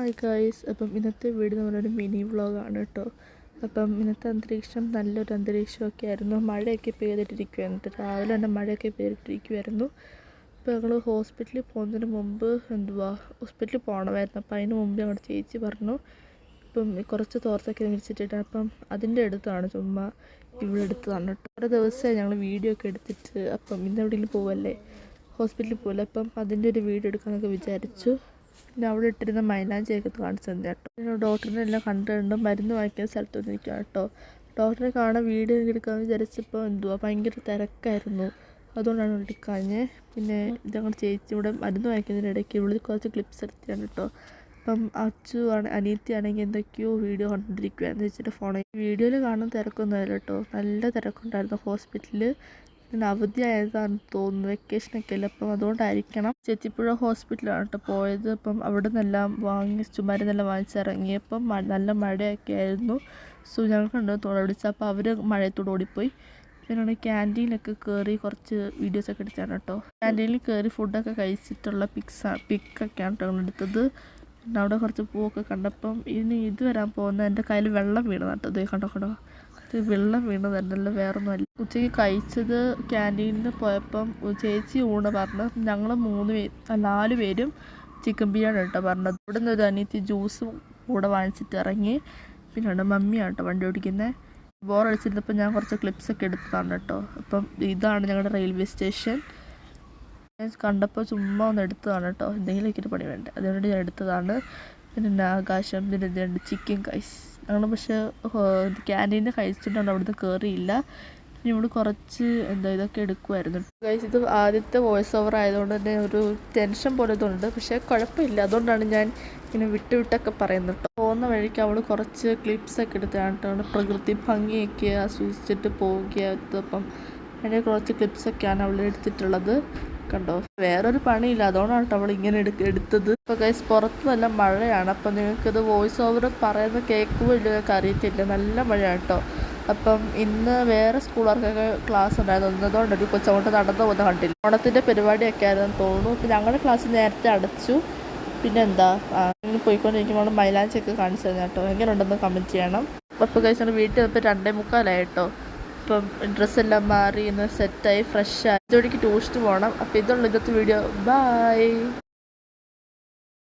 Hi guys, അപ്പം ഇന്നത്തെ video എന്ന് പറഞ്ഞൊരു മിനി വ്ളോഗാണ് കേട്ടോ. അപ്പം ഇന്നത്തെ അന്തരീക്ഷം നല്ലൊരു അന്തരീക്ഷമൊക്കെ ആയിരുന്നു. മഴയൊക്കെ പെയ്തിട്ടിരിക്കുമായിരുന്നു. രാവിലെ തന്നെ മഴയൊക്കെ പെയ്തിട്ടിരിക്കുമായിരുന്നു. അപ്പോൾ ഞങ്ങൾ ഹോസ്പിറ്റലിൽ പോകുന്നതിന് മുമ്പ് ഹോസ്പിറ്റലിൽ പോകണമായിരുന്നു. അപ്പം അതിന് മുമ്പ് ഞങ്ങളുടെ ചേച്ചി പറഞ്ഞു ഇപ്പം കുറച്ച് തോർത്തൊക്കെ വിരിച്ചിട്ടിട്ട് അപ്പം അതിൻ്റെ അടുത്താണ് ചുമ്മാ ഇവിടെ എടുത്തതാണ് കേട്ടോ. ഓരോ ദിവസമായി ഞങ്ങൾ വീഡിയോ ഒക്കെ എടുത്തിട്ട് അപ്പം ഇന്ന് എവിടെയെങ്കിലും പോവല്ലേ, ഹോസ്പിറ്റലിൽ പോകില്ല, അപ്പം അതിൻ്റെ ഒരു വീഡിയോ എടുക്കാമെന്നൊക്കെ വിചാരിച്ചു. പിന്നെ അവിടെ ഇട്ടിരുന്ന മൈലാഞ്ചിയൊക്കെ കാണിച്ചു തന്നെ കേട്ടോ. പിന്നെ ഡോക്ടറിനെ എല്ലാം കണ്ടുകൊണ്ട് മരുന്ന് വാങ്ങിക്കുന്ന സ്ഥലത്ത് നിൽക്കുക കേട്ടോ. ഡോക്ടറെ കാണാൻ വീഡിയോ എടുക്കാമെന്ന് വിചാരിച്ചപ്പോൾ ഭയങ്കര തിരക്കായിരുന്നു, അതുകൊണ്ടാണ് എടുക്കാഞ്ഞ്. പിന്നെ ഞങ്ങളുടെ ചേച്ചി ഇവിടെ മരുന്ന് വാങ്ങിക്കുന്നതിനിടയ്ക്ക് ഇവിടെ കുറച്ച് ക്ലിപ്സ് എടുത്തിയാണ് കേട്ടോ. അപ്പം അനിയത്തിയാണെങ്കിൽ എന്തൊക്കെയോ വീഡിയോ കണ്ടിരിക്കുകയാണെന്ന് വെച്ചിട്ട് ഫോണിൽ വീഡിയോയിൽ കാണുന്ന തിരക്കൊന്നുമില്ല കേട്ടോ. നല്ല തിരക്കുണ്ടായിരുന്നു ഹോസ്പിറ്റലിൽ. പിന്നെ അവധിയായതാണെന്ന് തോന്നുന്നു, വെക്കേഷനൊക്കെ അല്ലേ, അപ്പം അതുകൊണ്ടായിരിക്കണം. ചെത്തിപ്പുഴ ഹോസ്പിറ്റലാണ് കേട്ടോ പോയത്. അപ്പം അവിടെ നിന്നെല്ലാം മരുന്നെല്ലാം വാങ്ങിച്ചിറങ്ങിയപ്പം നല്ല മഴയൊക്കെ ആയിരുന്നു. സോ ഞങ്ങൾ കണ്ടു വിളിച്ചത്, അപ്പോൾ അവർ മഴയത്തോട് ഓടിപ്പോയി. പിന്നെ ക്യാൻറ്റീനിലൊക്കെ കയറി കുറച്ച് വീഡിയോസൊക്കെ എടുത്താണ് കേട്ടോ. ക്യാൻറ്റീനിൽ കയറി ഫുഡൊക്കെ കഴിച്ചിട്ടുള്ള പിക്കൊക്കെയാണ് കേട്ടോ എടുത്തത്. പിന്നെ അവിടെ കുറച്ച് പൂവൊക്കെ കണ്ടപ്പം ഇത് വരാൻ പോകുന്ന എൻ്റെ കയ്യിൽ വെള്ളം വീണത് കേട്ടോ. ഇത് കണ്ടോ, വെള്ളം വീണതല്ല, വേറൊന്നുമല്ല. ഉച്ചയ്ക്ക് കഴിച്ചത് ക്യാൻറ്റീനിൽ പോയപ്പം ചേച്ചി ഊണ് പറഞ്ഞു. ഞങ്ങൾ 4 പേരും ചിക്കൻ ബിരിയാണി കേട്ടോ പറഞ്ഞത്. ഇവിടെ നിന്ന് ഒരു അനിയത്തി ജ്യൂസും കൂടെ വാങ്ങിച്ചിട്ട് ഇറങ്ങി. പിന്നെ മമ്മിയാണ് കേട്ടോ വണ്ടി ഓടിക്കുന്നത്. ബോറടിച്ചിരുന്നപ്പോൾ ഞാൻ കുറച്ച് ക്ലിപ്സൊക്കെ എടുത്തതാണ് കേട്ടോ. അപ്പം ഇതാണ് ഞങ്ങളുടെ റെയിൽവേ സ്റ്റേഷൻ. ഞാൻ കണ്ടപ്പോൾ ചുമ്മാ ഒന്ന് എടുത്തതാണ് കേട്ടോ, എന്തെങ്കിലും എനിക്കൊരു പണി വേണ്ട, അതുകൊണ്ട് ഞാൻ എടുത്തതാണ്. പിന്നെ ആകാശം, പിന്നെ ചിക്കൻ കൈസ്. ഞങ്ങൾ പക്ഷേ ക്യാൻറ്റീനിൽ കഴിച്ചിട്ടുണ്ട്, അവിടുന്ന് കയറിയില്ല. പിന്നെ ഇവിടെ കുറച്ച് ഇതൊക്കെ എടുക്കുമായിരുന്നു ഗൈസ്. ഇത് ആദ്യത്തെ വോയിസ് ഓവർ ആയതുകൊണ്ട് തന്നെ ഒരു ടെൻഷൻ പോലെ ഇതുണ്ട്, പക്ഷേ കുഴപ്പമില്ല. അതുകൊണ്ടാണ് ഞാൻ ഇങ്ങനെ വിട്ടൊക്കെ പറയുന്നത് കേട്ടോ. പോകുന്ന വഴിക്ക് അവൾ കുറച്ച് ക്ലിപ്സൊക്കെ എടുത്താണ് കേട്ടോ. പ്രകൃതി ഭംഗിയൊക്കെ ആസ്വദിച്ചിട്ട് പോവുകയായിരുന്നു. അപ്പം അതിൻ്റെ കുറച്ച് ക്ലിപ്സൊക്കെയാണ് അവൾ എടുത്തിട്ടുള്ളത് കണ്ടോ. വേറൊരു പണിയില്ല, അതുകൊണ്ടാണ് കേട്ടോ അവൾ ഇങ്ങനെ എടുത്തത്. ഇപ്പോൾ ഗൈസ് പുറത്ത് നല്ല മഴയാണ്. അപ്പം നിങ്ങൾക്കിത് വോയിസ് ഓവർ പറയുന്നത് കേൾക്കുമ്പോൾ നിങ്ങൾക്ക് അറിയത്തില്ല, നല്ല മഴയാണ് കേട്ടോ. അപ്പം ഇന്ന് വേറെ സ്കൂളുകാർക്കൊക്കെ ക്ലാസ് ഉണ്ടായിരുന്നു, അതുകൊണ്ട് ഒരു കൊച്ചങ്ങോട്ട് നടന്നു പോകുന്ന കണ്ടില്ല. ഓണത്തിൻ്റെ പരിപാടിയൊക്കെ ആയിരുന്നു തോന്നുന്നു. ഇപ്പം ഞങ്ങളുടെ ക്ലാസ് നേരത്തെ അടച്ചു. പിന്നെ ഇങ്ങനെ പോയിക്കൊണ്ടിരിക്കുമ്പോൾ മൈലാഞ്ചിയൊക്കെ കാണിച്ചു തന്നെ കേട്ടോ. എങ്ങനെ ഉണ്ടെന്ന് കമൻറ്റ് ചെയ്യണം. അപ്പോൾ ഗൈസ് വീട്ടിൽ വന്നപ്പോൾ 2:45 കേട്ടോ. ഇപ്പം ഡ്രസ്സെല്ലാം മാറി ഇന്ന് സെറ്റായി ഫ്രഷായി. ഇതോടേക്ക് ട്യൂഷന് പോകണം. അപ്പോൾ ഇതുള്ള ഇന്നത്തെ വീഡിയോ. ബൈ.